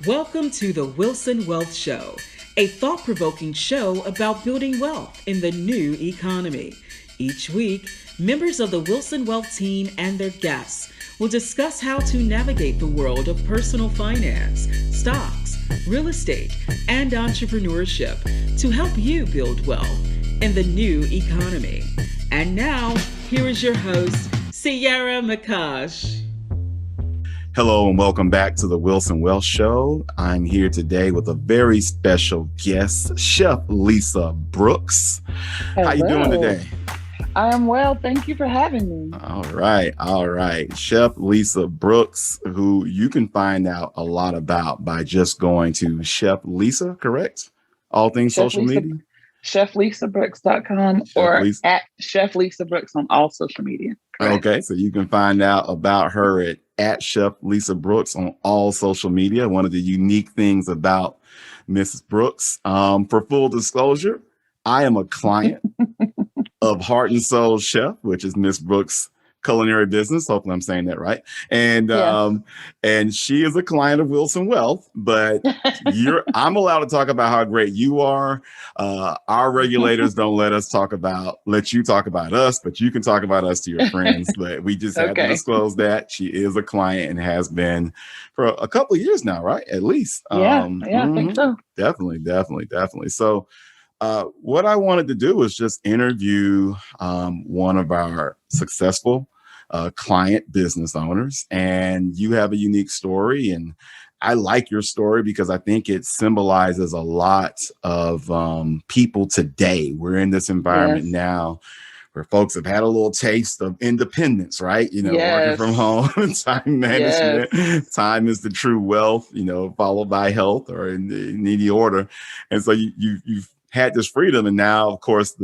Welcome to the Wilson Wealth Show, a thought-provoking show about building wealth in the new economy. Each week, members of the Wilson Wealth team and their guests will discuss how to navigate the world of personal finance, stocks, real estate, and entrepreneurship to help you build wealth in the new economy. And now, here is your host, Sierra McCosh. Hello and welcome back to the Wilson Wealth Show. I'm here today with a very special guest, Chef Lisa Brooks. Hello. How you doing today? I am well. Thank you for having me. All right. Chef Lisa Brooks, who you can find out a lot about by just going to Chef Lisa, correct? All things Chef social Lisa, media? ChefLisaBrooks.com or at Chef Lisa Brooks on all social media. Correct. Okay, so you can find out about her at Chef Lisa Brooks on all social media. One of the unique things about Mrs. Brooks, for full disclosure, I am a client of Heart and Soul Chef, which is Miss Brooks' culinary business. Hopefully I'm saying that right. And Yes. And she is a client of Wilson Wealth, but I'm allowed to talk about how great you are. Our regulators don't let you talk about us, but you can talk about us to your friends. But we just have to disclose that she is a client and has been for a couple of years now, right? At least. I think so. Definitely. So what I wanted to do was just interview one of our successful client business owners, and you have a unique story, and I like your story because I think it symbolizes a lot of people today. We're in this environment now where folks have had a little taste of independence, right? Working from home, time management, time is the true wealth, followed by health or in the order. And so you've had this freedom, and now, of course,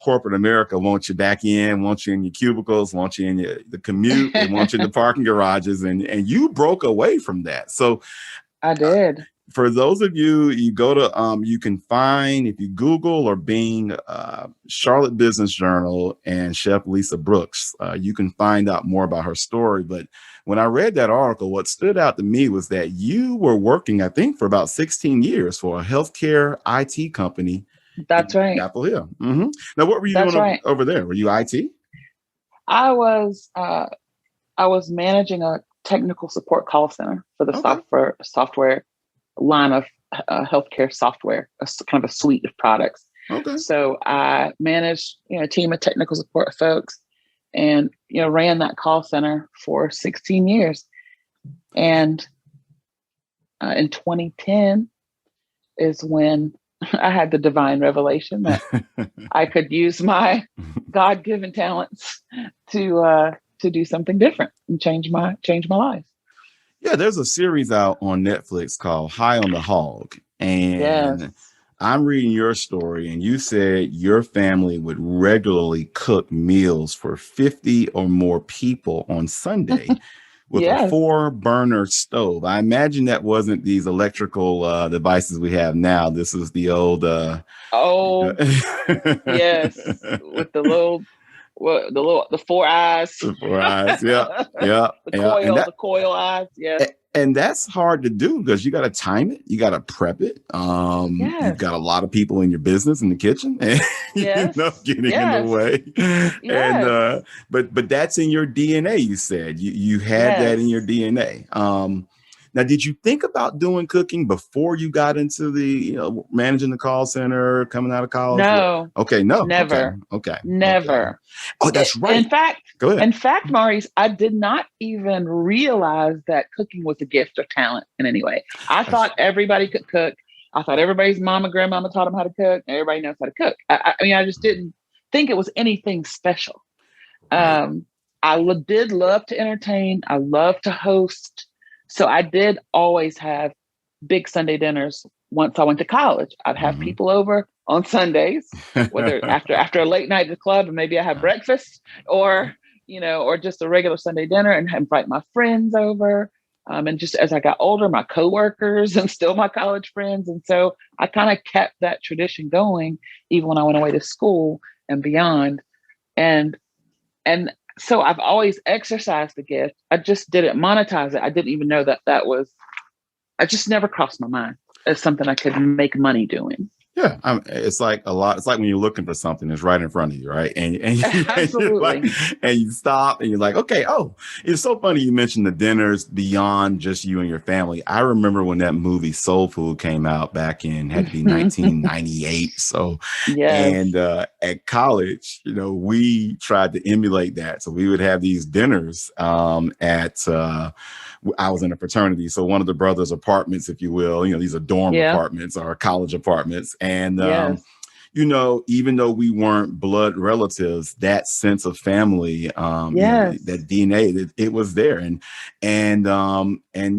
corporate America wants you back in, wants you in your cubicles, wants you in the commute, they want you in the parking garages, and you broke away from that. So I did. For those of you, you go to, you can find, if you Google or Bing, Charlotte Business Journal and Chef Lisa Brooks, you can find out more about her story. But when I read that article, what stood out to me was that you were working, I think, for about 16 years for a healthcare IT company. That's right. Chapel Hill. Mm-hmm. Now, what were you doing over there? Were you IT? I was managing a technical support call center for the software line of healthcare software, kind of a suite of products. Okay. So I managed a team of technical support folks, and ran that call center for 16 years. And in 2010 is when I had the divine revelation that I could use my God-given talents to do something different and change my life. Yeah, there's a series out on Netflix called High on the Hog. And I'm reading your story, and you said your family would regularly cook meals for 50 or more people on Sunday with a 4-burner stove. I imagine that wasn't these electrical devices we have now. This is the old... yes, with the 4 eyes. The 4 eyes, yeah. The coil eyes, yes. And that's hard to do because you got to time it, you got to prep it. You've got a lot of people in your business in the kitchen, and getting in the way. And but that's in your DNA. You said you had that in your DNA. Now, did you think about doing cooking before you got into the, managing the call center, coming out of college? No. Okay, no. Never. Okay. Never. Okay. Oh, that's right. Go ahead. In fact, Maurice, I did not even realize that cooking was a gift or talent in any way. I thought everybody could cook. I thought everybody's mama, grandmama taught them how to cook. And everybody knows how to cook. I just didn't think it was anything special. I did love to entertain. I love to host. So I did always have big Sunday dinners. Once I went to college, I'd have people over on Sundays, whether after a late night at the club, and maybe I had breakfast, or just a regular Sunday dinner, and invite my friends over. And just as I got older, my coworkers and still my college friends. And so I kind of kept that tradition going, even when I went away to school and beyond. And so I've always exercised the gift. I just didn't monetize it. I didn't even know that was I just never crossed my mind as something I could make money doing. Yeah, it's like a lot. It's like when you're looking for something, it's right in front of you, right? And Absolutely. and you stop and you're like, okay. Oh, it's so funny you mentioned the dinners beyond just you and your family. I remember when that movie Soul Food came out back in had to be 1998. So, yes. And at college, we tried to emulate that. So we would have these dinners at. I was in a fraternity, so one of the brothers' apartments, if you will, these are dorm apartments or college apartments. And, even though we weren't blood relatives, that sense of family, that DNA, it was there. And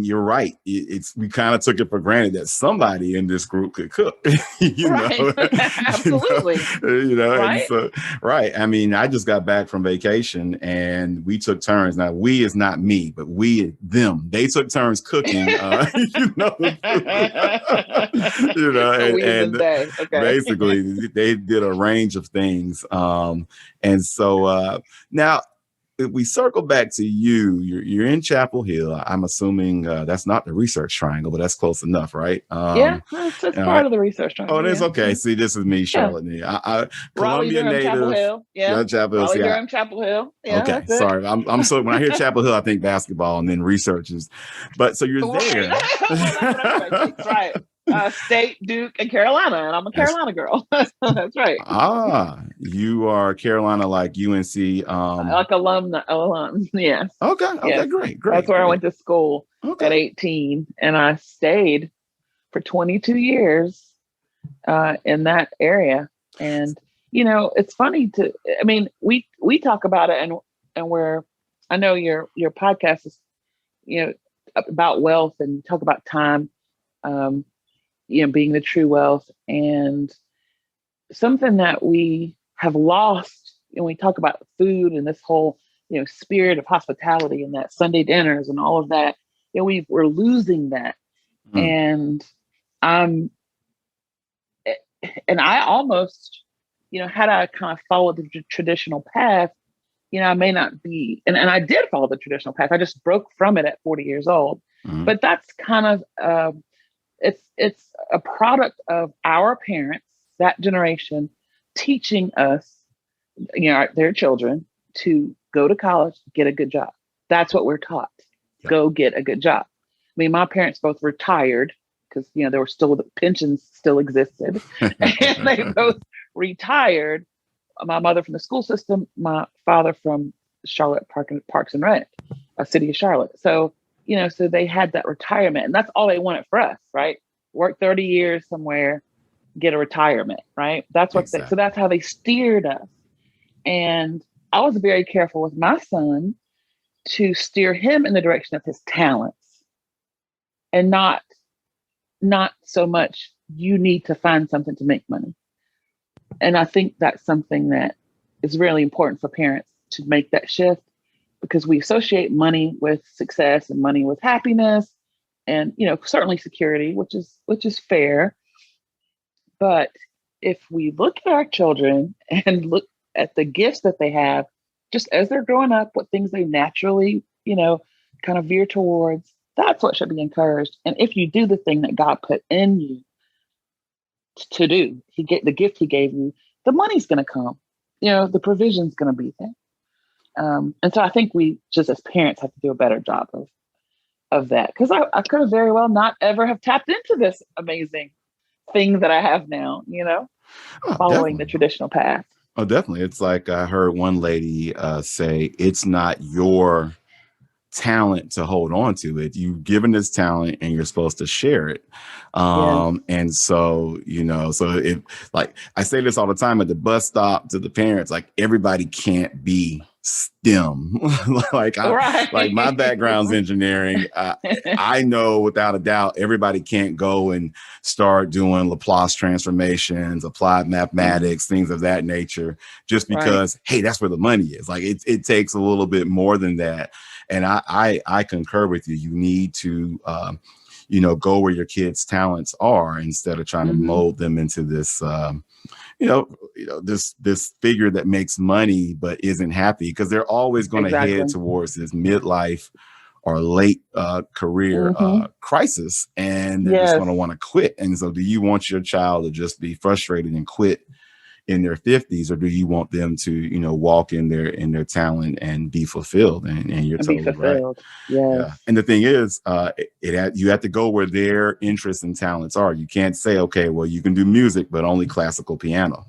you're right. We kind of took it for granted that somebody in this group could cook, Absolutely. Right. And so, right. I mean, I just got back from vacation and we took turns. Now, we is not me, but them. They took turns cooking, basically they did a range of things. And so now if we circle back to you're in Chapel Hill. I'm assuming that's not the Research Triangle, but that's close enough, right? It's part of the Research Triangle. Oh, it is? Okay. See, this is me, Charlotte. Columbia native. Chapel Hill. Yeah. Chapel Hill. Durham, Chapel Hill. Yeah, okay. Sorry. I'm so when I hear Chapel Hill, I think basketball and then researchers. But so you're there. That's right. State, Duke, and Carolina, and I'm a Carolina girl. That's right. You are Carolina, like UNC, like alum. Yes. Okay. Yes. Great. That's where I went to school at 18, and I stayed for 22 years in that area. And it's funny we talk about it, and where I know your podcast is, about wealth and talk about time. Being the true wealth, and something that we have lost. And we talk about food and this whole, spirit of hospitality and that Sunday dinners and all of that. We're losing that. And I almost, had I kind of followed the traditional path, I may not be, and I did follow the traditional path. I just broke from it at 40 years old. But that's kind of, it's a product of our parents, that generation, teaching us, their children to go to college, get a good job. That's what we're taught. Yep. Go get a good job. I mean, my parents both retired because, there were still, the pensions still existed. And they both retired. My mother from the school system, my father from Charlotte Parks and Rec, a city of Charlotte. So, so they had that retirement, and that's all they wanted for us, right? Work 30 years somewhere, get a retirement, right? That's what so that's how they steered us. And I was very careful with my son to steer him in the direction of his talents, and not so much, you need to find something to make money. And I think that's something that is really important for parents to make that shift, because we associate money with success and money with happiness and, certainly security, which is fair. But if we look at our children and look at the gifts that they have, just as they're growing up, what things they naturally, kind of veer towards, that's what should be encouraged. And if you do the thing that God put in you to do, the gift he gave you, the money's going to come, the provision's going to be there. And so I think we just as parents have to do a better job of that. Because I could have very well not ever have tapped into this amazing thing that I have now, following the traditional path. Oh, definitely. It's like I heard one lady say, it's not your talent to hold on to it. You've given this talent and you're supposed to share it. And so, so if, like, I say this all the time at the bus stop to the parents, like, everybody can't be STEM. like my background's engineering. I know without a doubt, everybody can't go and start doing Laplace transformations, applied mathematics, things of that nature, just because, hey, that's where the money is. Like it takes a little bit more than that. And I concur with you. You need to, go where your kids' talents are instead of trying to mold them into this, this figure that makes money but isn't happy, because they're always going to head towards this midlife or late career crisis, and they're just going to want to quit. And so do you want your child to just be frustrated and quit in their 50s, or do you want them to, you know, walk in their talent and be fulfilled? And you're totally right. Yeah. And the thing is, you have to go where their interests and talents are. You can't say, okay, well, you can do music, but only classical piano.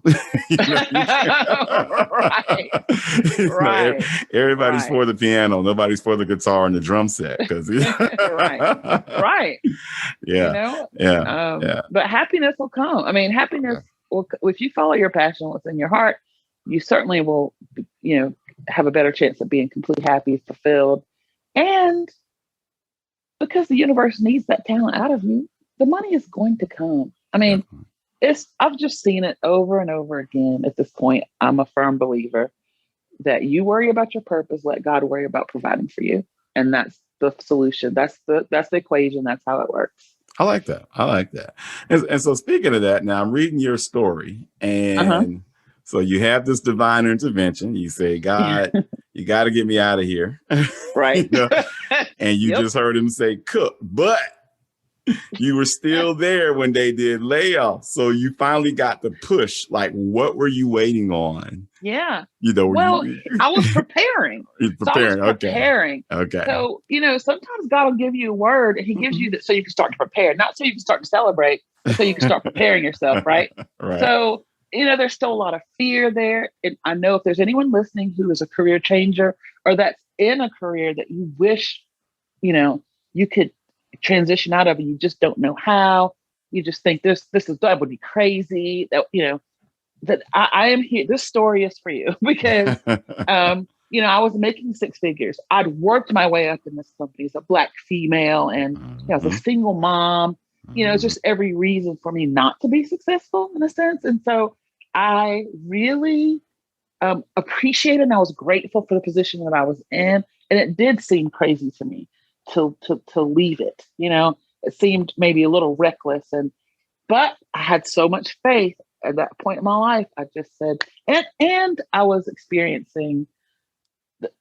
Right. Everybody's for the piano. Nobody's for the guitar and the drum set. Right. Yeah. You know? But happiness will come. I mean, happiness. Well, if you follow your passion, what's in your heart, you certainly will, you know, have a better chance of being completely happy, fulfilled. And because the universe needs that talent out of you, the money is going to come. I mean, I've just seen it over and over again. At this point, I'm a firm believer that you worry about your purpose, let God worry about providing for you. And that's the solution. That's the equation. That's how it works. I like that. And so speaking of that, now I'm reading your story, and so you have this divine intervention. You say, God, you got to get me out of here. Right. You know? And you just heard him say, cook, but you were still there when they did layoffs. So you finally got the push. Like, what were you waiting on? Yeah. You know, I was preparing. Preparing. Okay. So, you know, sometimes God will give you a word, and he gives you that so you can start to prepare, not so you can start to celebrate, but so you can start preparing yourself. Right. So, you know, there's still a lot of fear there. And I know if there's anyone listening who is a career changer, or that's in a career that you wish, you know, you could transition out of, and you just don't know how, you just think that would be crazy, that, you know, that I am here. This story is for you because, you know, I was making six figures. I'd worked my way up in this company as a Black female, and you know, as a single mom, you know, it's just every reason for me not to be successful in a sense. And so I really appreciated, and I was grateful for the position that I was in. And it did seem crazy to me to leave it. You know, it seemed maybe a little reckless, but I had so much faith at that point in my life. I just said, and I was experiencing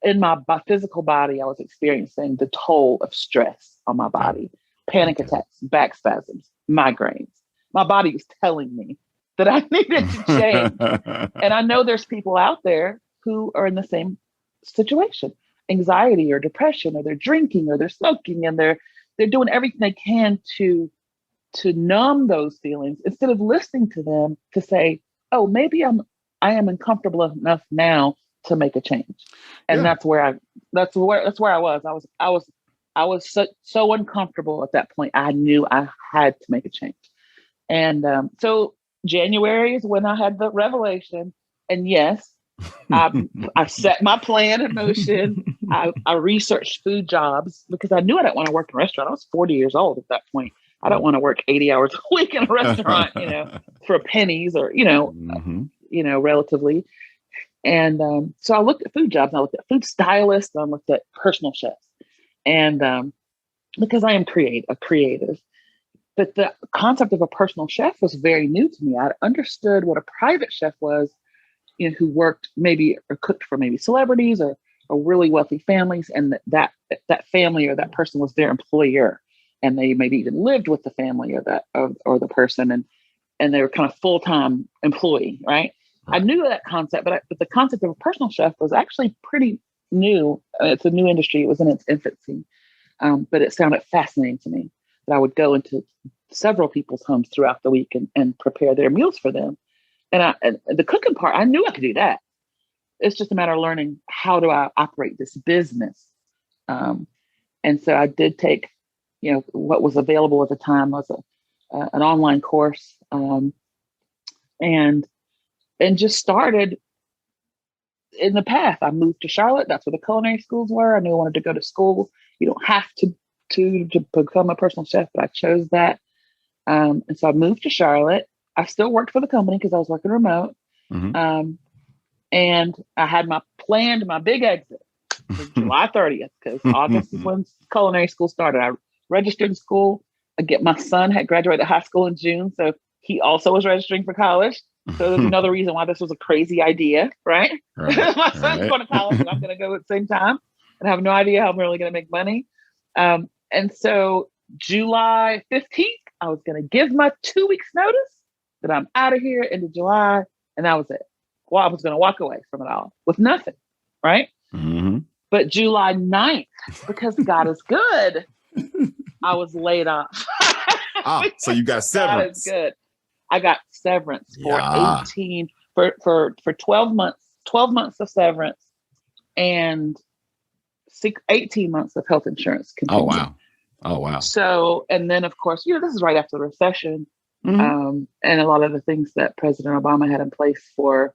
in my physical body, I was experiencing the toll of stress on my body, panic attacks, back spasms, migraines. My body was telling me that I needed to change. And I know there's people out there who are in the same situation, anxiety or depression, or they're drinking or they're smoking, and they're doing everything they can to numb those feelings instead of listening to them to say, oh, maybe I am uncomfortable enough now to make a change. And that's where I was. I was so uncomfortable at that point. I knew I had to make a change. And so January is when I had the revelation. And yes, I set my plan in motion. I researched food jobs because I knew I didn't want to work in a restaurant. I was 40 years old at that point. I don't want to work 80 hours a week in a restaurant, you know, for pennies, or, you know, relatively. And so I looked at food jobs, and I looked at food stylists, and I looked at personal chefs. And because I am a creative, but the concept of a personal chef was very new to me. I understood what a private chef was, you know, who worked maybe or cooked for maybe celebrities or really wealthy families, and that family or that person was their employer, and they maybe even lived with the family or the person, and they were kind of full-time employee, right? I knew that concept, but the concept of a personal chef was actually pretty new. It's a new industry. It was in its infancy, but it sounded fascinating to me that I would go into several people's homes throughout the week and prepare their meals for them. And the cooking part, I knew I could do that. It's just a matter of learning, how do I operate this business? And so I did take, you know, what was available at the time was an online course, and just started in the path. I moved to Charlotte. That's where the culinary schools were. I knew I wanted to go to school. You don't have to become a personal chef, but I chose that. And so I moved to Charlotte. I still worked for the company because I was working remote. And I had my big exit for July 30th, because August is when culinary school started. I registered in school. My son had graduated high school in June, so he also was registering for college. So there's another reason why this was a crazy idea, right? My son's going to college, and I'm going to go at the same time, and I have no idea how I'm really going to make money. And so July 15th, I was going to give my 2 weeks notice that I'm out of here into July. And that was it. Well, I was going to walk away from it all with nothing. Right. Mm-hmm. But July 9th, because God is good, I was laid off. So you got severance. God is good. I got severance for 12 months of severance and 18 months of health insurance. Contingent. Oh, wow. So, and then of course, this is right after the recession. Mm-hmm. And a lot of the things that President Obama had in place for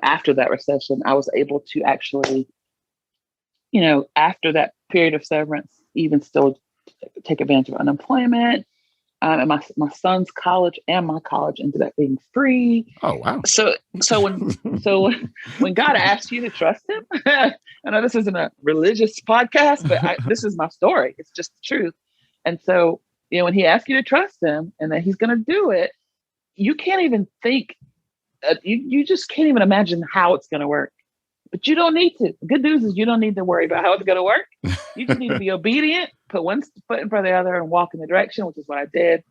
after that recession, I was able to actually, after that period of severance, even still take advantage of unemployment. And my son's college and my college ended up being free. Oh, wow. So when God asks you to trust him, I know this isn't a religious podcast, but this is my story. It's just the truth. And so, when he asks you to trust him and that he's going to do it, you can't even think, you just can't even imagine how it's going to work. But you don't need to. The good news is you don't need to worry about how it's going to work. You just need to be obedient, put one foot in front of the other and walk in the direction, which is what I did.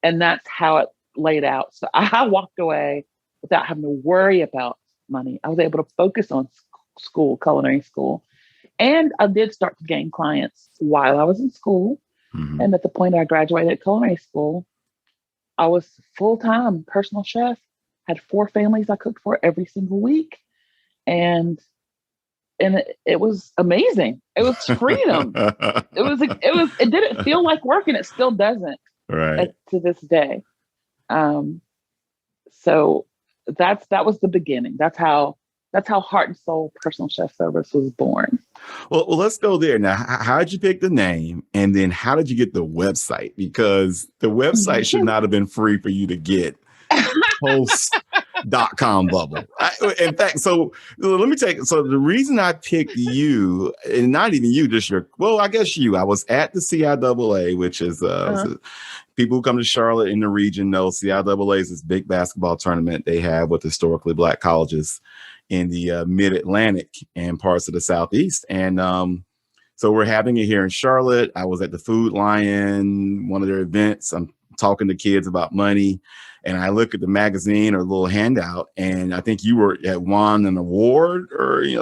And that's how it laid out. So I walked away without having to worry about money. I was able to focus on school, culinary school. And I did start to gain clients while I was in school. Mm-hmm. And at the point I graduated culinary school, I was full-time personal chef, had 4 families I cooked for every single week. And it was amazing. It was freedom. It didn't feel like work, and it still doesn't to this day. So that was the beginning. That's how Heart and Soul Personal Chef Service was born. Well, let's go there now. How did you pick the name, and then how did you get the website? Because the website should not have been free for you to get. Post.com bubble. In fact, so let me so the reason I picked you, and not even you, just I guess you. I was at the CIAA, which is people who come to Charlotte in the region know CIAA is this big basketball tournament they have with historically Black colleges in the mid-Atlantic and parts of the Southeast. And so we're having it here in Charlotte. I was at the Food Lion, one of their events. I'm talking to kids about money. And I look at the magazine or little handout, and I think you had won an award, or you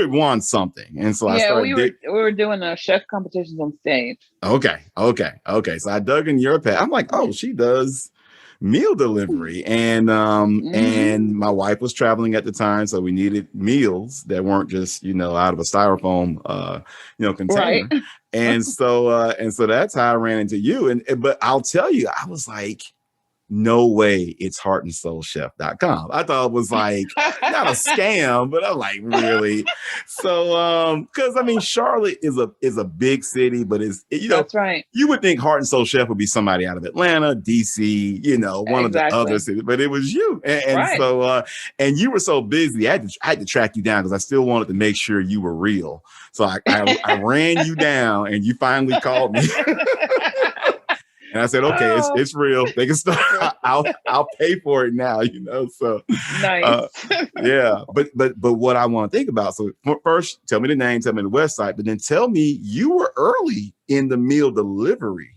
had won something. And so I started. We were doing chef competitions on stage. Okay. So I dug in your path. I'm like, oh, she does meal delivery, and and my wife was traveling at the time, so we needed meals that weren't just out of a styrofoam container. Right. And so that's how I ran into you. But I'll tell you, I was like, no way it's heartandsoulchef.com. I thought it was like not a scam, but I'm like, really? So because Charlotte is a big city, but that's right. You would think Heart and Soul Chef would be somebody out of Atlanta, DC, one of the other cities, but it was you. And so and you were so busy, I had to track you down because I still wanted to make sure you were real. So I ran you down, and you finally called me. And I said, okay, it's real. They can start. I'll pay for it now, So nice. Yeah. But what I want to think about. So first, tell me the name, tell me the website, but then tell me you were early in the meal delivery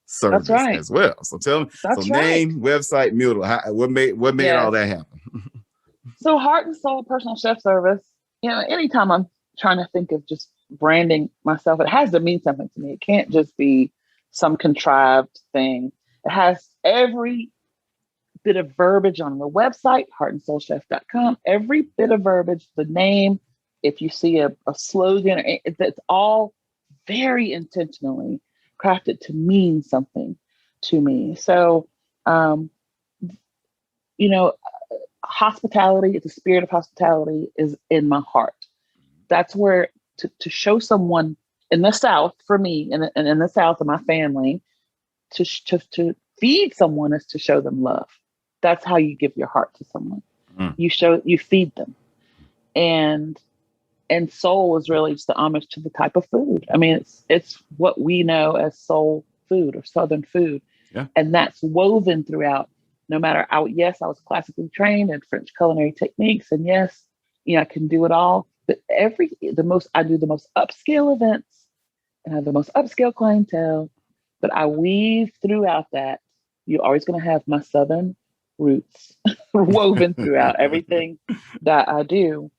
service as well. So tell me. Name, website, meal. What made all that happen? So Heart and Soul Personal Chef Service. Anytime I'm trying to think of just branding myself, it has to mean something to me. It can't just be some contrived thing. It has every bit of verbiage on the website, heartandsoulchef.com, every bit of verbiage, the name, if you see a slogan, it's all very intentionally crafted to mean something to me. So, hospitality, the spirit of hospitality is in my heart. That's where to show someone in the South, for me, and in the South of my family, to feed someone is to show them love. That's how you give your heart to someone. You feed them. And soul is really just the homage to the type of food. It's what we know as soul food or Southern food. Yeah. And that's woven throughout, no matter yes, I was classically trained in French culinary techniques. And yes, I can do it all. But I do the most upscale events and I have the most upscale clientele, but I weave throughout that. You're always going to have my Southern roots woven throughout everything that I do.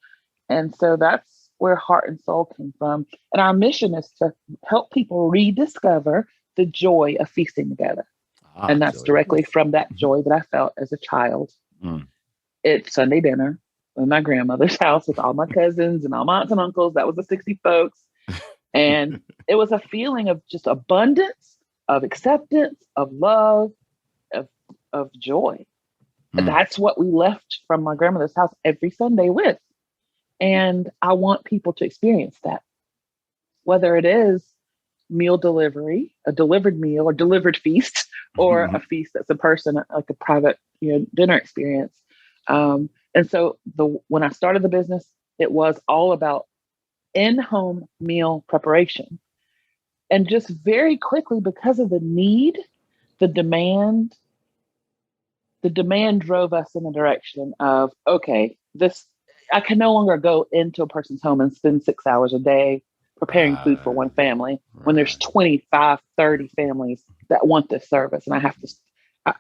And so that's where Heart and Soul came from. And our mission is to help people rediscover the joy of feasting together. And that's directly from that joy that I felt as a child. It's Sunday dinner in my grandmother's house with all my cousins and all my aunts and uncles. That was the 60 folks. And it was a feeling of just abundance, of acceptance, of love, of joy. And that's what we left from my grandmother's house every Sunday with. And I want people to experience that, whether it is meal delivery, a delivered meal or delivered feast, or a feast that's a person, like a private, dinner experience. And so when I started the business, it was all about in-home meal preparation. And just very quickly, because of the need, the demand drove us in the direction of, okay, I can no longer go into a person's home and spend 6 hours a day preparing food for one family when there's 25, 30 families that want this service. And I have to,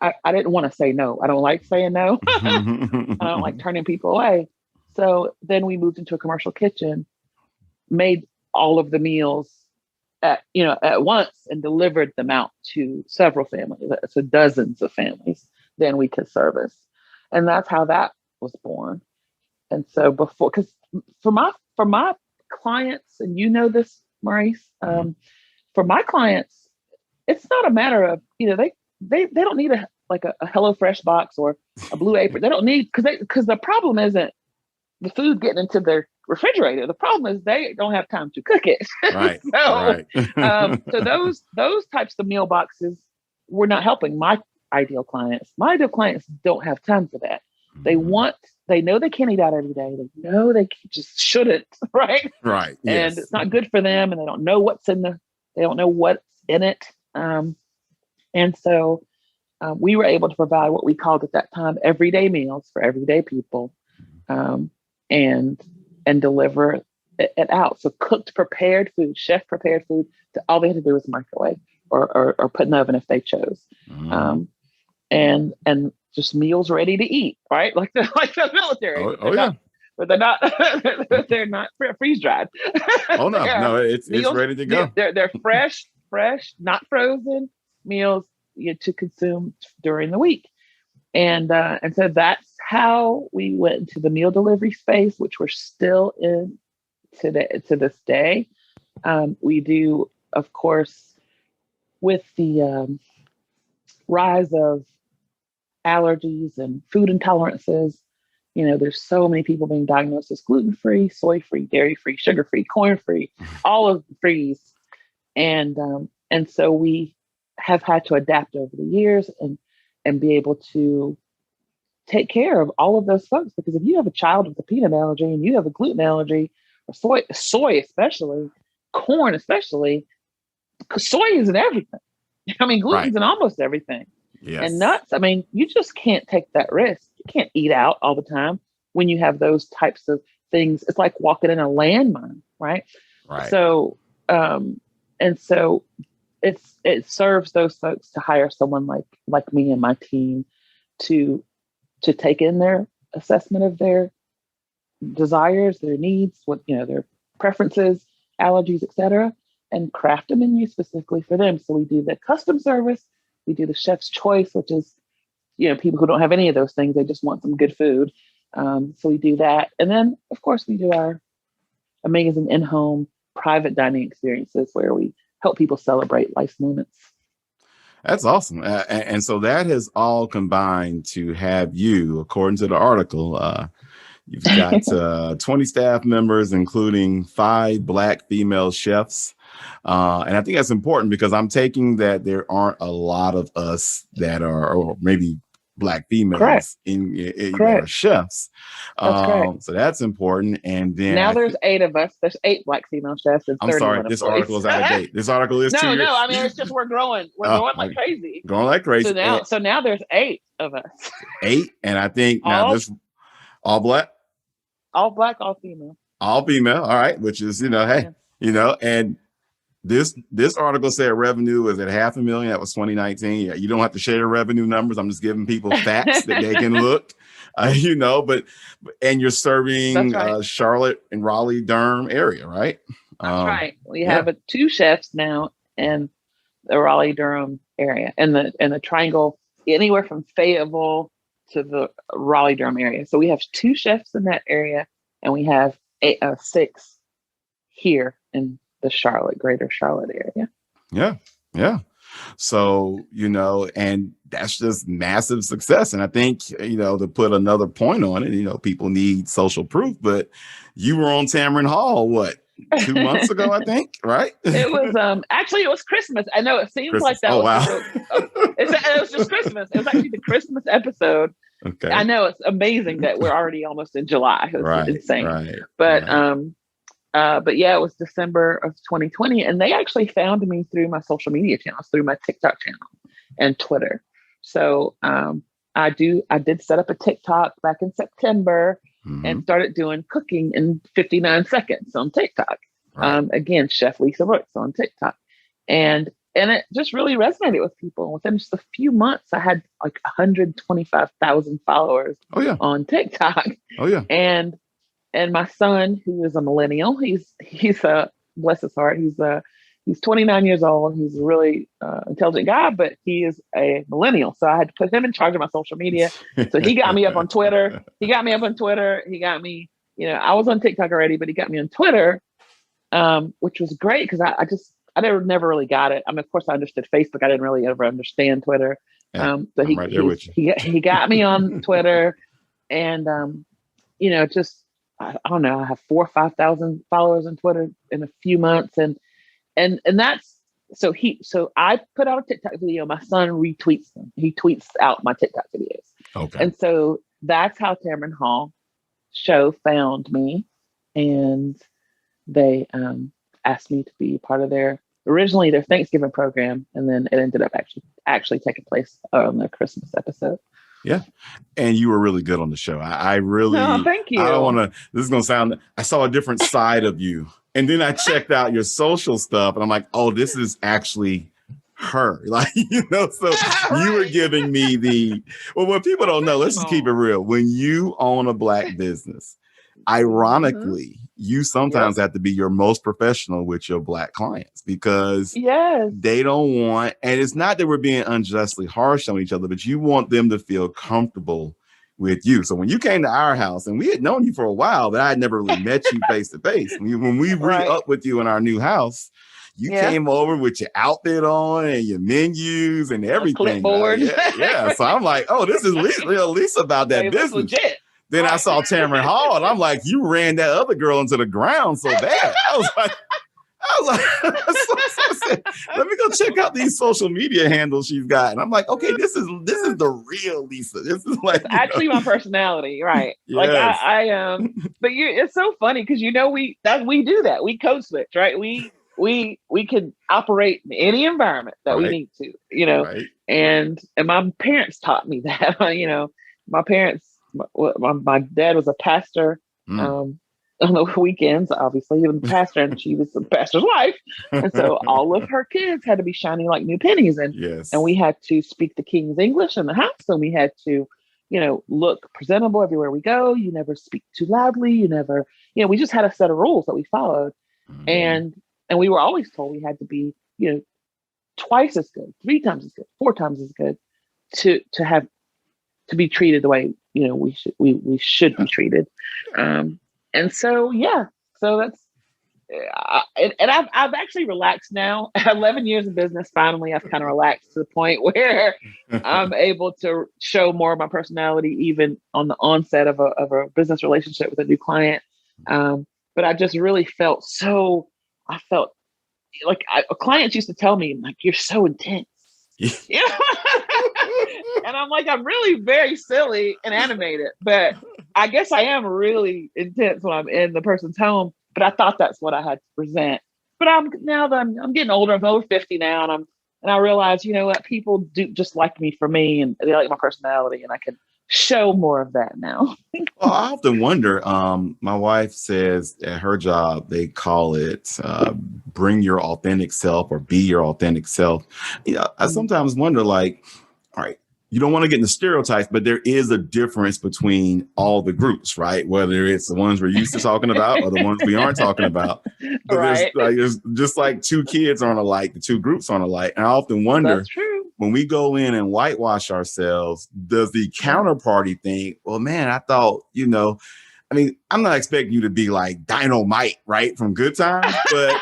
I didn't want to say no. I don't like saying no. I don't like turning people away. So then we moved into a commercial kitchen, made all of the meals at once and delivered them out to several families, so dozens of families then we could service. And that's how that was born. And so because for my clients, and this, Maurice, for my clients, it's not a matter of, they don't need a HelloFresh box or a Blue Apron. They don't need, because the problem isn't the food getting into their refrigerator. The problem is they don't have time to cook it. Right. So those types of meal boxes were not helping my ideal clients. My ideal clients don't have time for that. They know they can't eat out every day. They know they just shouldn't, right? Right. Yes. And it's not good for them, and they don't know what's in it. And so we were able to provide what we called at that time everyday meals for everyday people, and deliver it out. So cooked, prepared food, chef prepared food. All they had to do was microwave or put in the oven if they chose, and just meals ready to eat, right? Like the military. They're not freeze dried. Oh no, it's ready to go. They're fresh, not frozen meals to consume during the week. And so that's how we went into the meal delivery space, which we're still in to this day. We do, of course, with the rise of allergies and food intolerances, there's so many people being diagnosed as gluten-free, soy-free, dairy-free, sugar-free, corn-free, all of the frees. And so we have had to adapt over the years and be able to take care of all of those folks. Because if you have a child with a peanut allergy and you have a gluten allergy, or soy especially, corn especially, because soy is in everything. I mean, gluten's in almost everything. Yes. And nuts, I mean, you just can't take that risk. You can't eat out all the time when you have those types of things. It's like walking in a landmine, right? Right. So, and so it serves those folks to hire someone like me and my team to take in their assessment of their desires, their needs, their preferences, allergies, etc., and craft a menu specifically for them. So we do the custom service. We do the chef's choice, which is, people who don't have any of those things. They just want some good food. So we do that. And then, of course, we do our amazing in-home private dining experiences where we help people celebrate life's moments. That's awesome. And so that has all combined to have you, according to the article, you've got 20 staff members, including 5 Black female chefs. And I think that's important because I'm taking that there aren't a lot of us that are, or maybe Black females in that are chefs. So that's important. And then now there's 8 of us. There's 8 Black female chefs. And I'm sorry, this article is out of date. This article is 2 years. No. I mean, it's just we're growing. We're growing like crazy. Growing like crazy. So now there's 8 of us. 8, and I think now this all Black. All Black, all female. All female. All right, which is hey, and This article said revenue was at 500,000. That was 2019. Yeah, you don't have to share the revenue numbers. I'm just giving people facts that they can look. And you're serving right. Charlotte and Raleigh, Durham area, right? That's right. We have 2 chefs now in the Raleigh Durham area, and the triangle anywhere from Fayetteville to the Raleigh Durham area. So we have 2 chefs in that area, and we have 6 here in the greater Charlotte area. Yeah. So, and that's just massive success. And I think, to put another point on it, people need social proof, but you were on Tamron Hall, what, 2 months ago, I think, right? It was, actually, it was Christmas. I know it seems like that. Oh, wow. It was just Christmas. It was actually the Christmas episode. Okay. I know it's amazing that we're already almost in July. It was insane. Right. But yeah, it was December of 2020, and they actually found me through my social media channels, through my TikTok channel and Twitter. So I did set up a TikTok back in September and started doing cooking in 59 seconds on TikTok. Right. Again, Chef Lisa Brooks on TikTok, and it just really resonated with people. Within just a few months, I had like 125,000 followers on TikTok. Oh yeah, and my son, who is a millennial, he's bless his heart, he's 29 years old. He's a really intelligent guy, but he is a millennial. So I had to put him in charge of my social media. So he got me up on Twitter. He got me, I was on TikTok already, but he got me on Twitter, which was great because I never really got it. I mean, of course I understood Facebook. I didn't really ever understand Twitter. So he got me on Twitter, and I don't know, I have 4,000 or 5,000 followers on Twitter in a few months. And that's, so I put out a TikTok video, my son retweets them. He tweets out my TikTok videos. Okay. And so that's how Tamron Hall Show found me. And they asked me to be part of originally their Thanksgiving program. And then it ended up actually taking place on the Christmas episode. Yeah. And you were really good on the show. I really, thank you. I don't want to, this is going to sound, I saw a different side of you. And then I checked out your social stuff and I'm like, oh, this is actually her. Like, so you were giving me what people don't know, let's just keep it real. When you own a Black business, ironically, you sometimes have to be your most professional with your Black clients because they don't want, and it's not that we're being unjustly harsh on each other, but you want them to feel comfortable with you. So when you came to our house, and we had known you for a while, but I had never really met you face to face. When we re-up with you in our new house, you came over with your outfit on and your menus and everything. Clipboard. Yeah. So I'm like, oh, this is Lisa about that business. Legit. Then I saw Tamron Hall, and I'm like, you ran that other girl into the ground so bad. I was like, let me go check out these social media handles she's got. And I'm like, okay, this is the real Lisa. This is like actually my personality, right? Yes. Like I but it's so funny because we do that. We code switch, right? We can operate in any environment that we need to, Right. And my parents taught me that. My parents. My dad was a pastor on the weekends, obviously. He was a pastor and she was the pastor's wife. And so all of her kids had to be shining like new pennies. And we had to speak the King's English in the house. And we had to, look presentable everywhere we go. You never speak too loudly. You never, we just had a set of rules that we followed. And we were always told we had to be, twice as good, 3 times as good, 4 times as good to be treated the way we should be treated, and so that's and I've actually relaxed now. 11 years in business, finally I've kind of relaxed to the point where I'm able to show more of my personality even on the onset of a business relationship with a new client. But I just really felt like clients used to tell me, like, you're so intense. And I'm like, I'm really very silly and animated, but I guess I am really intense when I'm in the person's home. But I thought that's what I had to present. But I'm getting older. I'm over 50 now, and I realize, what, people do just like me for me, and they like my personality, and I can show more of that now. Well, I often wonder, my wife says at her job, they call it bring your authentic self or be your authentic self. I sometimes wonder, like, all right, you don't want to get into stereotypes, but there is a difference between all the groups, right? Whether it's the ones we're used to talking about or the ones we aren't talking about. But there's just like two kids aren't alike, the two groups aren't alike. And I often wonder, that's true. when we go in and whitewash ourselves, does the counterparty think, well, man, I thought, I mean, I'm not expecting you to be like Dynamite, right, from Good Times, but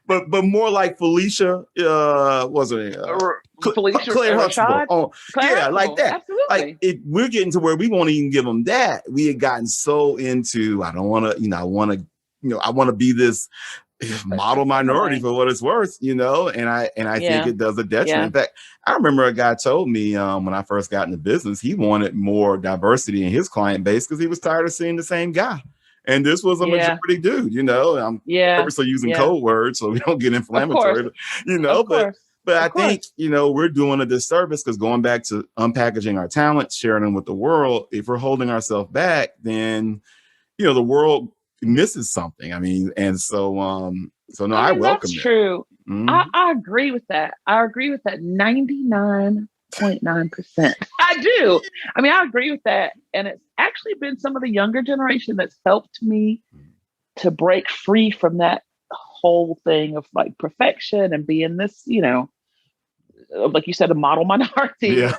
but more like Felicia, wasn't it? Felicia Claire Huxtable. Oh, yeah, like that. Absolutely. Like we're getting to where we won't even give them that. We had gotten so into, I don't want to, I want to be this model minority for what it's worth, and I think it does a detriment. Yeah. In fact, I remember a guy told me when I first got into business, he wanted more diversity in his client base because he was tired of seeing the same guy. And this was a majority dude, I'm purposely using code words so we don't get inflammatory, but I think, we're doing a disservice because going back to unpackaging our talents, sharing them with the world, if we're holding ourselves back, then, the world misses something. I mean, and so no, I welcome that's true. Mm-hmm. I agree with that. I agree with that 99.9%. I do. I mean, I agree with that. And it's actually been some of the younger generation that's helped me to break free from that whole thing of like perfection and being this, like you said, a model minority. Yeah.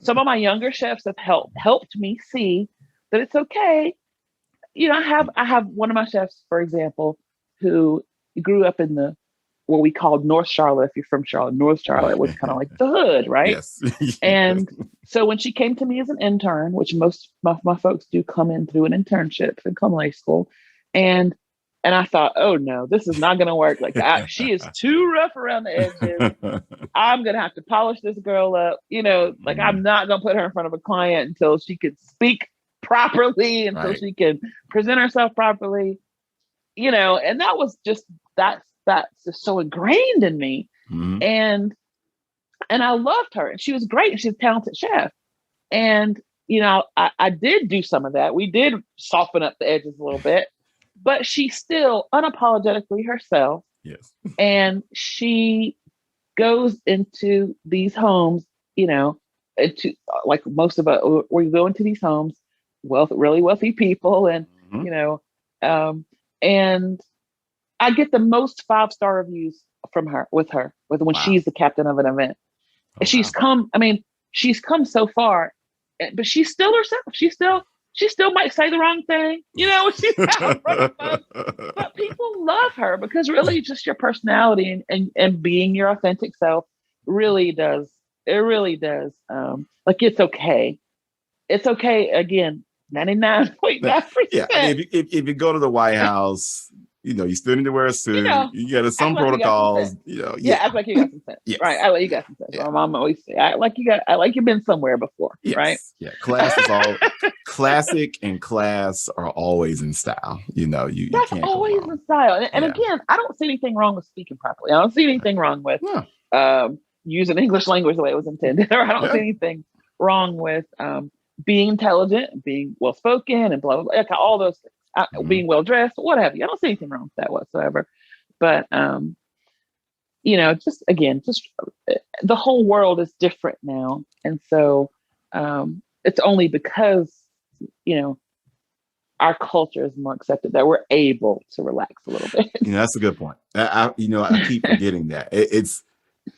Some of my younger chefs have helped me see that it's okay. I have one of my chefs, for example, who grew up in what we called North Charlotte. If you're from Charlotte, North Charlotte was kind of like the hood, right? Yes. And so when she came to me as an intern, which most of my folks do come in through an internship in culinary school, and I thought, oh no, this is not going to work. Like she is too rough around the edges. I'm going to have to polish this girl up. Like I'm not going to put her in front of a client until she can speak properly, until she can present herself properly, and that was just, that's just so ingrained in me. Mm-hmm. And I loved her, and she was great. And she's a talented chef. And, I did do some of that. We did soften up the edges a little bit, but she's still unapologetically herself. Yes. And she goes into these homes, into like most of us, we go into these homes, really wealthy people. And, and I get the most 5-star reviews from her, when she's the captain of an event. And she's come so far, but she's still herself. She still might say the wrong thing, but people love her because really just your personality and being your authentic self really does. It really does. Like it's okay. It's okay. Again, 99.9%. Yeah. I mean, if you go to the White House, you still need to wear a suit. You got some protocols. Act like you got some sense. Yes. Right. I like you got some sense. Yeah. My mom always say, I like you've been somewhere before. Yes. Right. Yeah. Class is all classic, and class are always in style. You That's can't always in style. And again, I don't see anything wrong with speaking properly. I don't see anything wrong with using English language the way it was intended. Or I don't see anything wrong with being intelligent, being well spoken, and blah blah blah. Like all those things. Being well dressed, what have you. I don't see anything wrong with that whatsoever. But just the whole world is different now, and so it's only because our culture is more accepted that we're able to relax a little bit. That's a good point. I keep forgetting that it's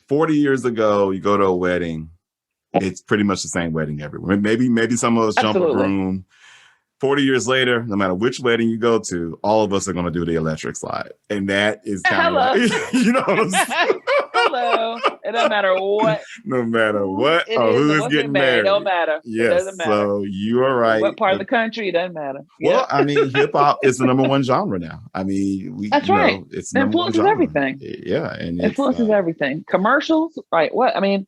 40 years ago. You go to a wedding, it's pretty much the same wedding everywhere. Maybe some of us jump a broom. 40 years later, no matter which wedding you go to, all of us are going to do the electric slide. And that is kind of like, what I'm saying? Hello. It doesn't matter what. No matter what or who's getting married. It don't matter. Yes. It doesn't matter. So you are right. What part of the country, it doesn't matter. Well, I mean, hip hop is the number one genre now. I mean, that's right. It's influences everything. Yeah. And influences everything. Commercials, right? What? I mean,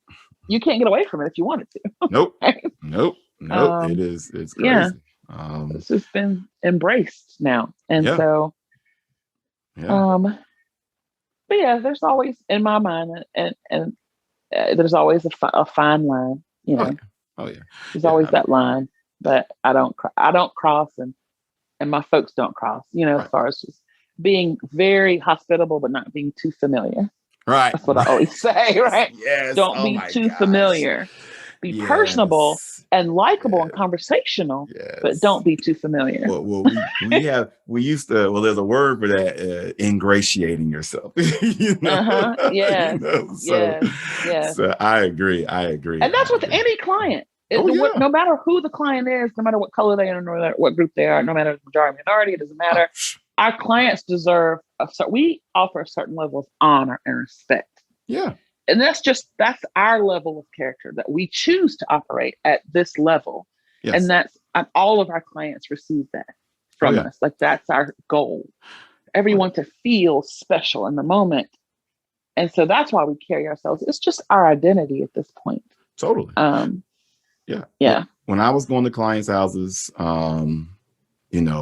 you can't get away from it if you wanted to. Nope. It's crazy. Yeah. It's just been embraced now. And so, but there's always, in my mind, and there's always a fine line, Oh yeah. There's Yeah. always that line, but I don't cross, and my folks don't cross, as Right. far as just being very hospitable, but not being too familiar. Right. That's what I always say, right? Yes. Don't Oh be my too gosh. familiar. Be personable Yes. and likable and Yes. conversational, but Yes. don't be too familiar. Well, we used to. Well, there's a word for that: ingratiating yourself. Yes. So, Yes. Yes. so I agree. I agree. And that's I with agree. any client. Oh yeah. No matter who the client is, no matter what color they are, no matter what group they are, no matter majority, minority, it doesn't matter. Our clients deserve we offer a certain level of honor and respect. Yeah. And that's our level of character, that we choose to operate at this level. Yes. And that's all of our clients receive that from us. Like, that's our goal. Everyone to feel special in the moment. And so that's why we carry ourselves. It's just our identity at this point. Totally. Yeah. When I was going to clients' houses,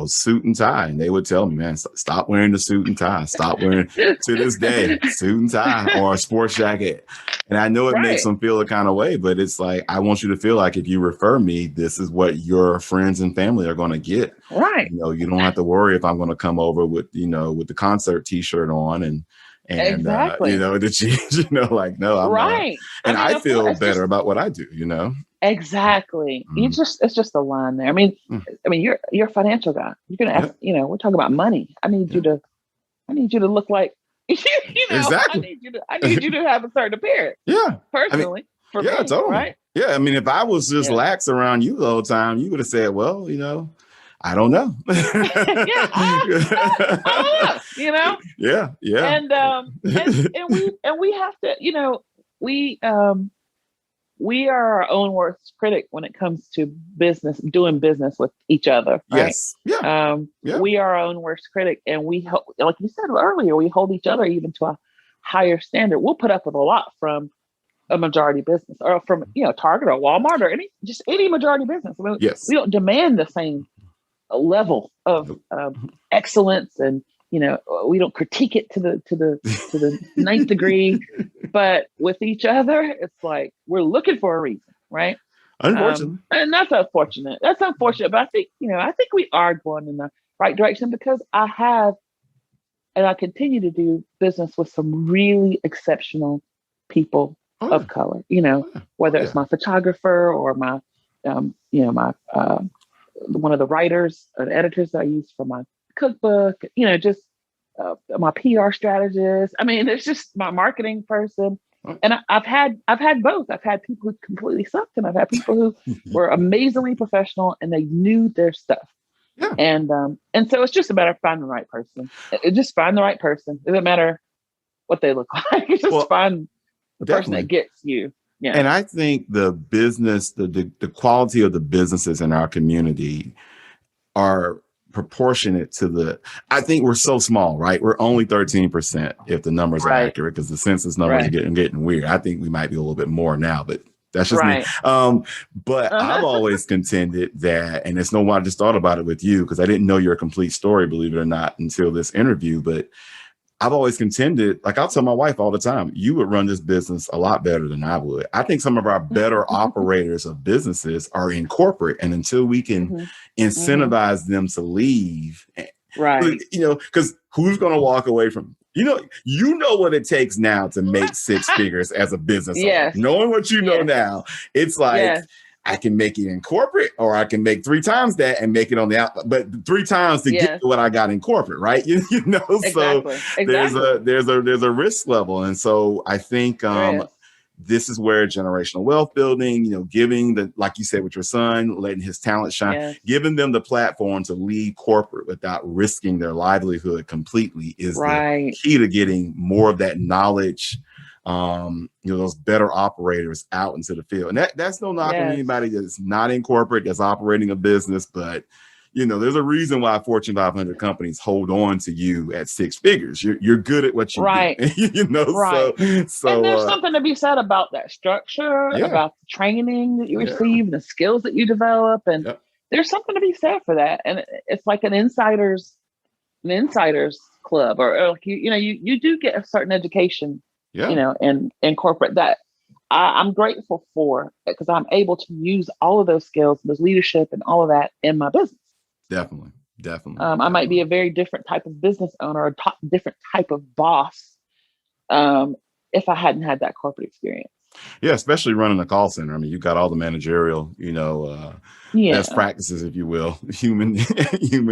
suit and tie, and they would tell me, man, stop wearing the suit and tie. Stop wearing, to this day, suit and tie or a sports jacket. And I know it makes them feel a kind of way, but it's like, I want you to feel like if you refer me, this is what your friends and family are going to get. Right. You don't have to worry if I'm going to come over with the concert T-shirt on and exactly. the jeans, like, no, I'm right. And I feel better about what I do, Exactly. It's just a line there. I mean, you're a financial guy. You're gonna ask, we're talking about money. I need you to look like exactly. I need you to have a certain appearance. Yeah. Personally. For me, totally. Right? Yeah. I mean, if I was just lax around you the whole time, you would have said, well, I don't know. Yeah. Yeah. And we have to, we are our own worst critic when it comes to doing business with each other. Right? Yes. Yeah. We are our own worst critic, and we, like you said earlier, we hold each other even to a higher standard. We'll put up with a lot from a majority business, or from Target or Walmart or any majority business. I mean, we don't demand the same level of excellence, and we don't critique it to the ninth degree. But with each other, it's like we're looking for a reason, right? Unfortunately, and that's unfortunate. That's unfortunate. But I think we are going in the right direction, because I have, and I continue to do business with some really exceptional people of color. Whether it's my photographer or my, my one of the writers and editors that I use for my cookbook. Just my PR strategist. I mean, it's just my marketing person. And I've had both. I've had people who completely sucked, and I've had people who were amazingly professional and they knew their stuff. Yeah. And so it's just a matter of finding the right person. Just find the right person. It doesn't matter what they look like. Just find the person that gets you. Yeah. And I think the business, the quality of the businesses in our community are proportionate to I think we're so small, right? We're only 13% if the numbers are accurate, because the census numbers are getting weird. I think we might be a little bit more now, but that's just me. But I've always contended that, and it's no why I just thought about it with you, because I didn't know your complete story, believe it or not, until this interview. But I've always contended, like I'll tell my wife all the time, you would run this business a lot better than I would. I think some of our better operators of businesses are in corporate, and until we can incentivize them to leave, because who's going to walk away from, what it takes now to make six figures as a business owner. Knowing what you know now, it's like, I can make it in corporate, or I can make 3 times that and make it on the out, but 3 times to get to what I got in corporate, right? So there's a risk level. And so I think this is where generational wealth building, giving like you said with your son, letting his talent shine, giving them the platform to lead corporate without risking their livelihood completely is the key to getting more of that knowledge, those better operators out into the field. And that's no knock on anybody that's not in corporate, that's operating a business, but there's a reason why Fortune 500 companies hold on to you at 6 figures. You're good at what you do. So and there's something to be said about that structure, about the training that you receive, and the skills that you develop, and there's something to be said for that. And it's like an insiders club, or like you do get a certain education. In corporate that I'm grateful for, because I'm able to use all of those skills, those leadership and all of that in my business. Definitely. Definitely. I might be a very different type of business owner, or different type of boss, if I hadn't had that corporate experience. Yeah, especially running a call center. I mean, you got all the managerial, best practices, if you will, human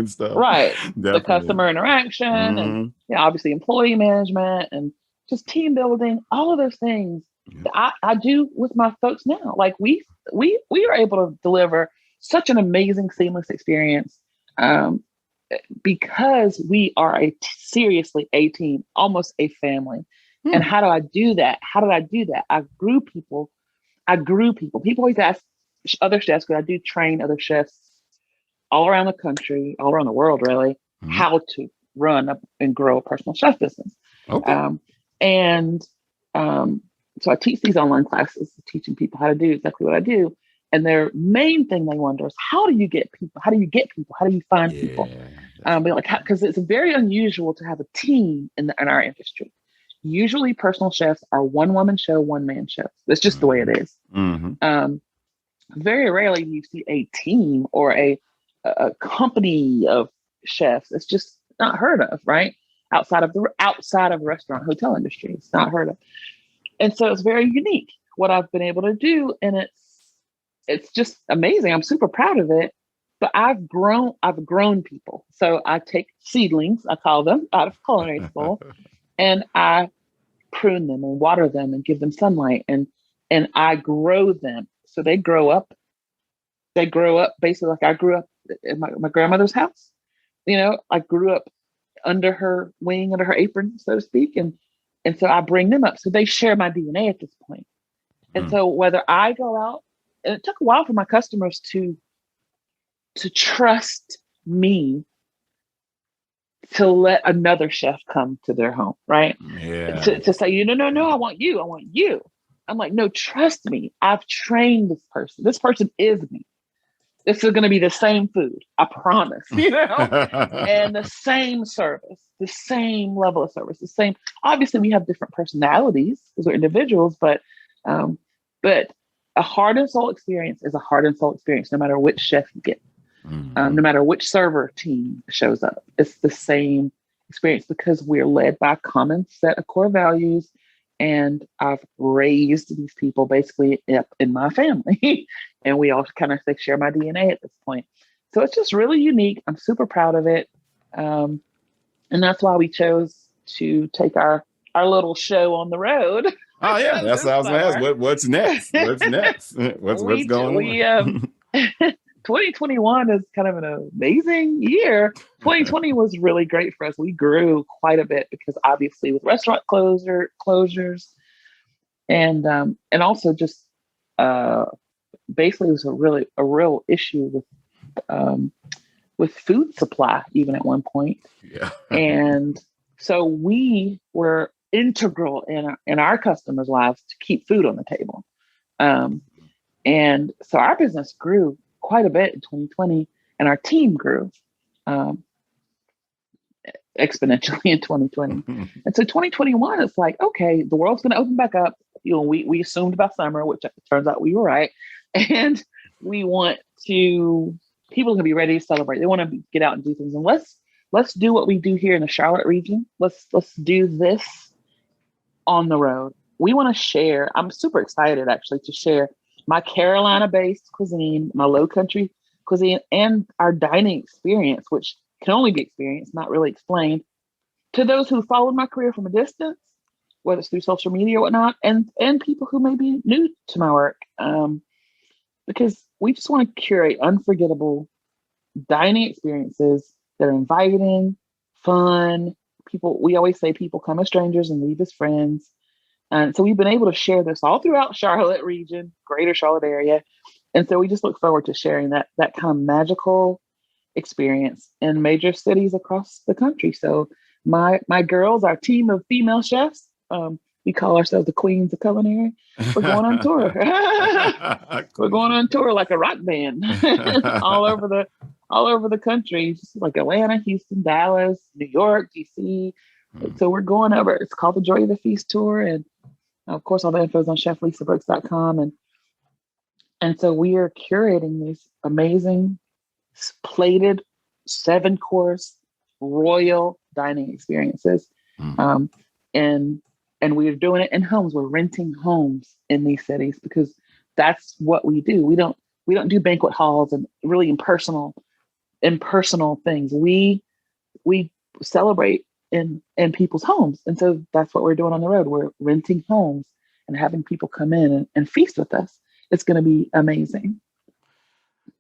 stuff. Right. Definitely. The customer interaction and obviously employee management and just team building, all of those things that I do with my folks now. Like we are able to deliver such an amazing, seamless experience, because we are seriously a team, almost a family. And how do I do that? How did I do that? I grew people. People always ask other chefs, because I do train other chefs all around the country, all around the world, really, how to run and grow a personal chef business. Okay. So I teach these online classes, teaching people how to do exactly what I do. And their main thing they wonder is, how do you get people? How do you get people? How do you find people? Because it's very unusual to have a team in our industry. Usually personal chefs are one-woman show, one-man shows. That's just the way it is. Very rarely do you see a team or a company of chefs. It's just not heard of, right? Outside of the restaurant, hotel industry, it's not heard of. And so it's very unique what I've been able to do, and it's just amazing. I'm super proud of it. But I've grown people. So I take seedlings, I call them, out of culinary school, and I prune them and water them and give them sunlight, and I grow them. So they grow up basically like I grew up in my grandmother's house. I grew up under her wing, under her apron, so to speak. And so I bring them up. So they share my DNA at this point. And so whether I go out, and it took a while for my customers to trust me to let another chef come to their home, right? Yeah. To say, no, I want you. I'm like, no, trust me. I've trained this person. This person is me. This is going to be the same food. I promise, and the same service, the same level of service, the same. Obviously, we have different personalities because we're individuals, but a heart and soul experience is a heart and soul experience, no matter which chef you get. No matter which server team shows up, it's the same experience, because we're led by a common set of core values. And I've raised these people basically up in my family, and we all kind of share my DNA at this point. So it's just really unique. I'm super proud of it. And that's why we chose to take our little show on the road. Oh yeah. That's what I was going to ask. What's next? What's next? What's going on? 2021 is kind of an amazing year. 2020 was really great for us. We grew quite a bit because obviously with restaurant closures and also just basically it was a real issue with food supply even at one point. Yeah. And so we were integral in our customers' lives to keep food on the table. And so our business grew quite a bit in 2020, and our team grew exponentially in 2020. And so 2021, it's like, okay, the world's going to open back up. We assumed by summer, which it turns out we were right. And we want people are going to be ready to celebrate. They want to get out and do things. And let's do what we do here in the Charlotte region. Let's do this on the road. We want to share. I'm super excited actually to share my Carolina-based cuisine, my low country cuisine, and our dining experience, which can only be experienced, not really explained, to those who followed my career from a distance, whether it's through social media or whatnot, and people who may be new to my work, because we just want to curate unforgettable dining experiences that are inviting, fun. We always say people come as strangers and leave as friends. And so we've been able to share this all throughout Charlotte region, greater Charlotte area. And so we just look forward to sharing that kind of magical experience in major cities across the country. So my girls, our team of female chefs, we call ourselves the Queens of Culinary. We're going on tour. We're going on tour like a rock band all over the country, just like Atlanta, Houston, Dallas, New York, DC. So we're going over. It's called the Joy of the Feast Tour, and Of course, all the info is on cheflisabrooks.com. And so we are curating these amazing plated 7-course royal dining experiences. And we're doing it in homes. We're renting homes in these cities because that's what we do. We don't do banquet halls and really impersonal things. We celebrate in people's homes. And so that's what we're doing on the road. We're renting homes and having people come in and feast with us. It's going to be amazing.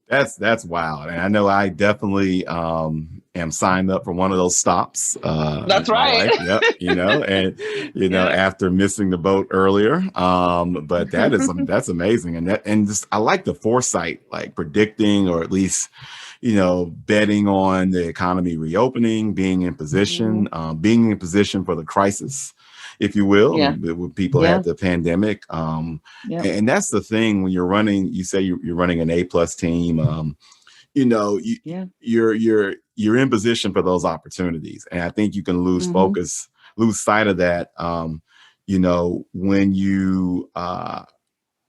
That's wild. And I know I definitely am signed up for one of those stops. That's right. Yep. After missing the boat earlier. But that's amazing. And just I like the foresight, like predicting or at least, betting on the economy reopening, being in position for the crisis, if you will, when people had the pandemic. And that's the thing when you're running, you say you're running an A+ team, you're in position for those opportunities. And I think you can lose sight of that, when you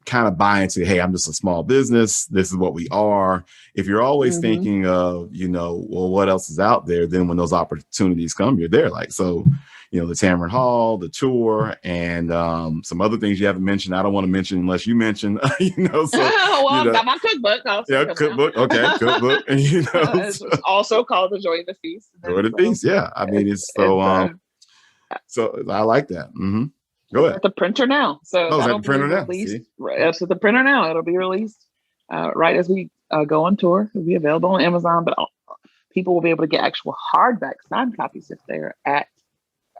kind of buy into, hey, I'm just a small business. This is what we are. If you're always thinking of, well, what else is out there? Then when those opportunities come, you're there. Like, so, the Tamron Hall, the tour, and some other things you haven't mentioned. I don't want to mention unless you mention, got my cookbook. Cookbook. Okay, cookbook. And, it's also called The Joy of the Feast. Joy of the Feast. Yeah. I mean, so I like that. Go ahead. At the printer now. So it's at the printer now. It's at the printer now. It'll be released right as we go on tour. It'll be available on Amazon, but people will be able to get actual hardback signed copies if they're at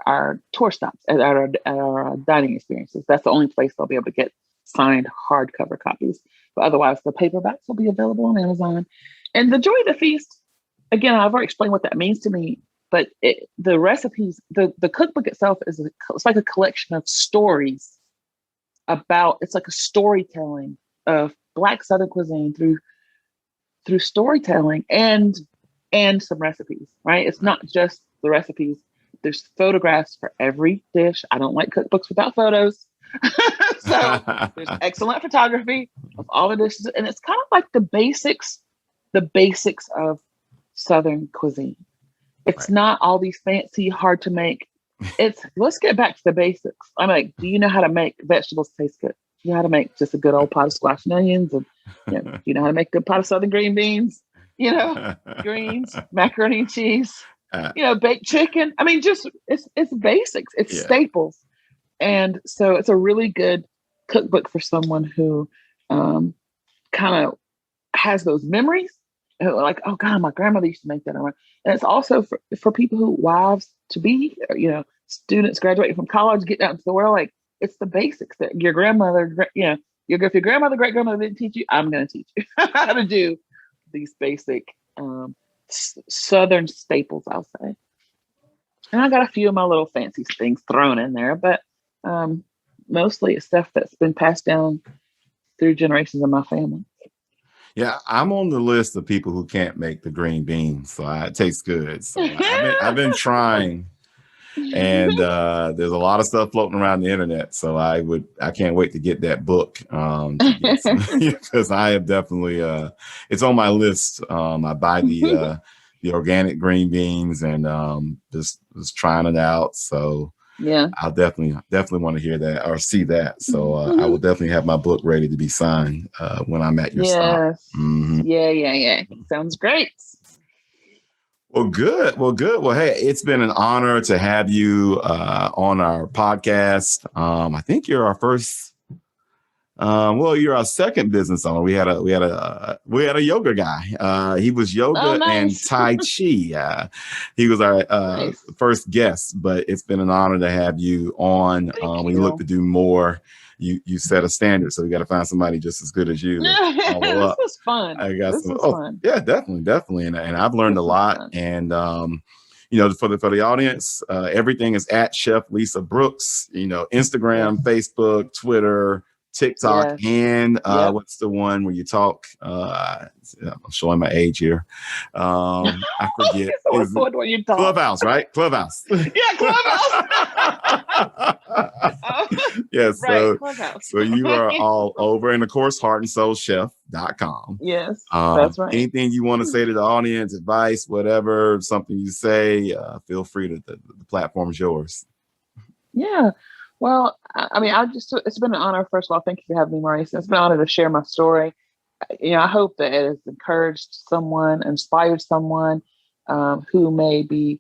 our tour stops, at our dining experiences. That's the only place they'll be able to get signed hardcover copies. But otherwise, the paperbacks will be available on Amazon. And the Joy of the Feast, again, I've already explained what that means to me. But the recipes, the cookbook itself it's like a collection of stories it's like a storytelling of Black Southern cuisine through storytelling and some recipes, right? It's not just the recipes. There's photographs for every dish. I don't like cookbooks without photos. So there's excellent photography of all the dishes. And it's kind of like the basics of Southern cuisine. It's not all these fancy, hard to make. Let's get back to the basics. I'm like, do you know how to make vegetables taste good? Do you know how to make just a good old pot of squash and onions? And do you know how to make a good pot of Southern green beans? Greens, macaroni and cheese, baked chicken. I mean, just it's basics. It's staples. And so it's a really good cookbook for someone who kind of has those memories. Like, oh God, my grandmother used to make that. And it's also for people who wives to be, students graduating from college, getting out into the world. Like, it's the basics that your grandmother, if your grandmother, great grandmother didn't teach you, I'm going to teach you how to do these basic Southern staples, I'll say. And I got a few of my little fancy things thrown in there, but mostly it's stuff that's been passed down through generations of my family. Yeah, I'm on the list of people who can't make the green beans, so it tastes good. So I've been trying, and there's a lot of stuff floating around the internet. So I can't wait to get that book because I have definitely it's on my list. I buy the organic green beans and just trying it out. So. Yeah, I'll definitely want to hear that or see that. So I will definitely have my book ready to be signed when I'm at your stop. Yeah. Sounds great. Well, good. Well, hey, it's been an honor to have you on our podcast. I think you're our first. You're our second business owner. We had a yoga guy. He was yoga and Tai Chi. He was our first guest, but it's been an honor to have you on. We look to do more. You set a standard, so we got to find somebody just as good as you. This was fun. Fun. Yeah, definitely. And I've learned a lot. Fun. And for the audience, everything is at Chef Lisa Brooks. Instagram, Facebook, Twitter, TikTok, and what's the one where you talk? I'm showing my age here. I forget. What's the one where you talk? Clubhouse, right? Clubhouse. Yeah, Clubhouse. Yes. Right. Clubhouse. So you are all over. And of course, heartandsoulchef.com. Yes, that's right. Anything you want to say to the audience, advice, whatever, something you say, feel free to, the platform is yours. Yeah. Well, I mean, it's been an honor. First of all, thank you for having me, Maurice. It's been an honor to share my story. I hope that it has encouraged someone, inspired someone who may be,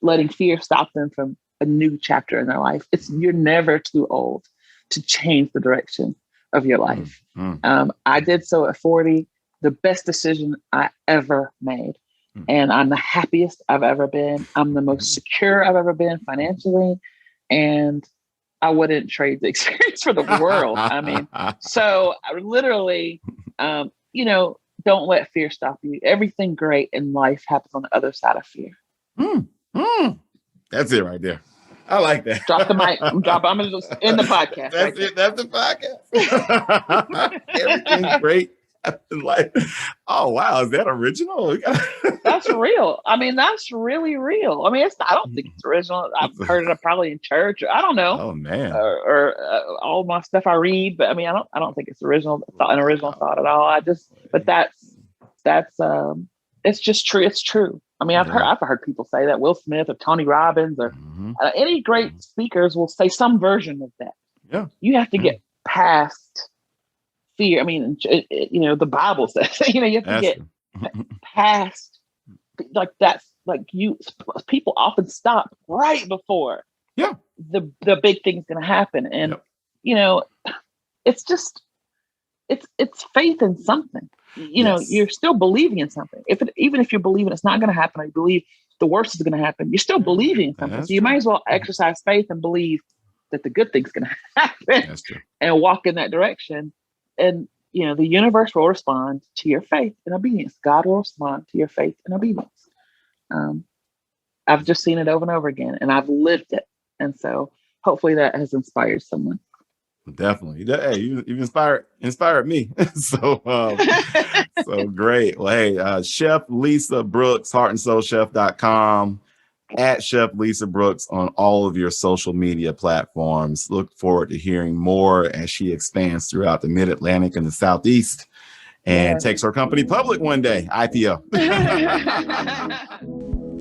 letting fear stop them from a new chapter in their life. You're never too old to change the direction of your life. I did so at 40, the best decision I ever made. And I'm the happiest I've ever been. I'm the most secure I've ever been financially. And I wouldn't trade the experience for the world. I mean, so I literally, don't let fear stop you. Everything great in life happens on the other side of fear. That's it right there. I like that. Drop the mic. I'm going to just end the podcast. That's it. That's the podcast. Everything great in life. Oh, wow. Is that original? That's real. I mean, that's really real. I mean, I don't think it's original. I've heard it probably in church. I don't know. Oh, man. Or all my stuff I read. But I mean, I don't think it's an original thought at all. But that's it's just true. It's true. I mean, I've heard people say that. Will Smith or Tony Robbins or any great speakers will say some version of that. Yeah. You have to get past fear. I mean, the Bible says, you have to get past like that's like people often stop right before the big thing's going to happen. And, it's just, it's faith in something. You're still believing in something. Even if you're believing it's not going to happen, or you believe the worst is going to happen, you're still believing in something. So you might as well exercise faith and believe that the good thing's going to happen and walk in that direction. And, the universe will respond to your faith and obedience. God will respond to your faith and obedience. I've just seen it over and over again, and I've lived it. And so hopefully that has inspired someone. Definitely. Hey, you've inspired me. So great. Well, hey, Chef Lisa Brooks, heartandsoulchef.com, at Chef Lisa Brooks on all of your social media platforms. Look forward to hearing more as she expands throughout the Mid-Atlantic and the Southeast and takes her company public one day, IPO.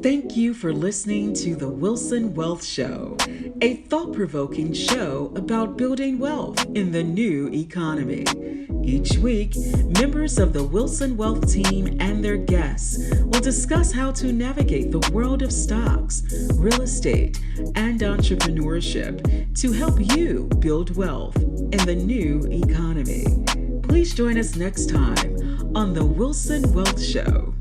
Thank you for listening to the Wilson Wealth Show, a thought-provoking show about building wealth in the new economy. Each week, members of the Wilson Wealth team and their guests will discuss how to navigate the world of stocks, real estate, and entrepreneurship to help you build wealth in the new economy. Please join us next time on the Wilson Wealth Show.